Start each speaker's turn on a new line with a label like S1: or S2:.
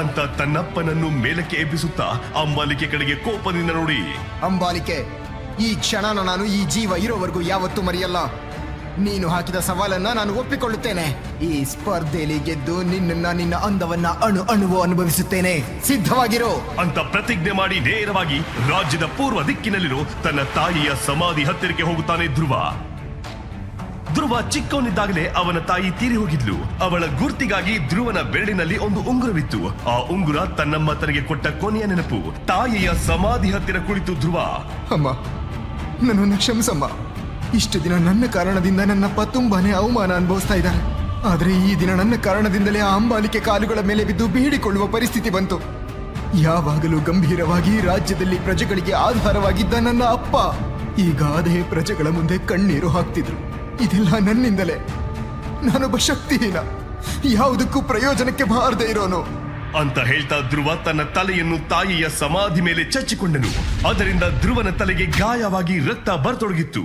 S1: ಅಂತ ತನ್ನಪ್ಪನನ್ನು ಮೇಲಕ್ಕೆ ಎಬ್ಬಿಸುತ್ತಾ ಅಂಬಾಲಿಕೆ ಕಡೆಗೆ ಕೋಪದಿಂದ ನೋಡಿ,
S2: ಅಂಬಾಲಿಕೆ, ಈ ಕ್ಷಣನ ನಾನು ಈ ಜೀವ ಇರೋವರೆಗೂ ಯಾವತ್ತೂ ಮರೆಯಲ್ಲ. ನೀನು ಹಾಕಿದ ಸವಾಲನ್ನ ನಾನು ಒಪ್ಪಿಕೊಳ್ಳುತ್ತೇನೆ. ಈ ಸ್ಪರ್ಧೆಯಲ್ಲಿ ಗೆದ್ದು ನಿನ್ನ ಅಂದವನ್ನ ಅಣುವು ಅನುಭವಿಸುತ್ತೇನೆ. ಸಿದ್ಧವಾಗಿರೋ
S1: ಅಂತ ಪ್ರತಿಜ್ಞೆ ಮಾಡಿ ನೇರವಾಗಿ ರಾಜ್ಯದ ಪೂರ್ವ ದಿಕ್ಕಿನಲ್ಲಿರೋ ತನ್ನ ತಾಯಿಯ ಸಮಾಧಿ ಹತ್ತಿರಕ್ಕೆ ಹೋಗುತ್ತಾನೆ ಧ್ರುವ. ಧ್ರುವ ಚಿಕ್ಕವನಿದ್ದಾಗಲೇ ಅವನ ತಾಯಿ ತೀರಿ ಹೋಗಿದ್ಲು. ಅವಳ ಗುರ್ತಿಗಾಗಿ ಧ್ರುವನ ಬೆರಳಿನಲ್ಲಿ ಒಂದು ಉಂಗುರವಿತ್ತು. ಆ ಉಂಗುರ ತನ್ನಮ್ಮ ತನಗೆ ಕೊಟ್ಟ ಕೊನೆಯ ನೆನಪು. ತಾಯಿಯ ಸಮಾಧಿ ಹತ್ತಿರ ಕುಳಿತು ಧ್ರುವ,
S2: ಅಮ್ಮ, ನನ್ನನ್ನು ಕ್ಷಮಿಸಮ್ಮ. ಇಷ್ಟು ದಿನ ನನ್ನ ಕಾರಣದಿಂದ ನನ್ನಪ್ಪ ತುಂಬಾನೇ ಅವಮಾನ ಅನುಭವಿಸ್ತಾ ಇದ್ದಾರೆ. ಆದ್ರೆ ಈ ದಿನ ನನ್ನ ಕಾರಣದಿಂದಲೇ ಆ ಅಂಬಾಲಿಕೆ ಕಾಲುಗಳ ಮೇಲೆ ಬಿದ್ದು ಬೇಡಿಕೊಳ್ಳುವ ಪರಿಸ್ಥಿತಿ ಬಂತು. ಯಾವಾಗಲೂ ಗಂಭೀರವಾಗಿ ರಾಜ್ಯದಲ್ಲಿ ಪ್ರಜೆಗಳಿಗೆ ಆಧಾರವಾಗಿದ್ದ ನನ್ನ ಅಪ್ಪ ಈಗ ಅದೇ ಪ್ರಜೆಗಳ ಮುಂದೆ ಕಣ್ಣೀರು ಹಾಕ್ತಿದ್ರು. ಇದೆಲ್ಲ ನನ್ನಿಂದಲೇ. ನಾನೊಬ್ಬ ಶಕ್ತಿಹೀನ, ಯಾವುದಕ್ಕೂ ಪ್ರಯೋಜನಕ್ಕೆ ಬಾರದೇ ಇರೋನು
S1: ಅಂತ ಹೇಳ್ತಾ ಧ್ರುವ ತನ್ನ ತಲೆಯನ್ನು ತಾಯಿಯ ಸಮಾಧಿ ಮೇಲೆ ಚಚ್ಚಿಕೊಂಡನು. ಅದರಿಂದ ಧ್ರುವನ ತಲೆಗೆ ಗಾಯವಾಗಿ ರಕ್ತ ಬರತೊಡಗಿತ್ತು.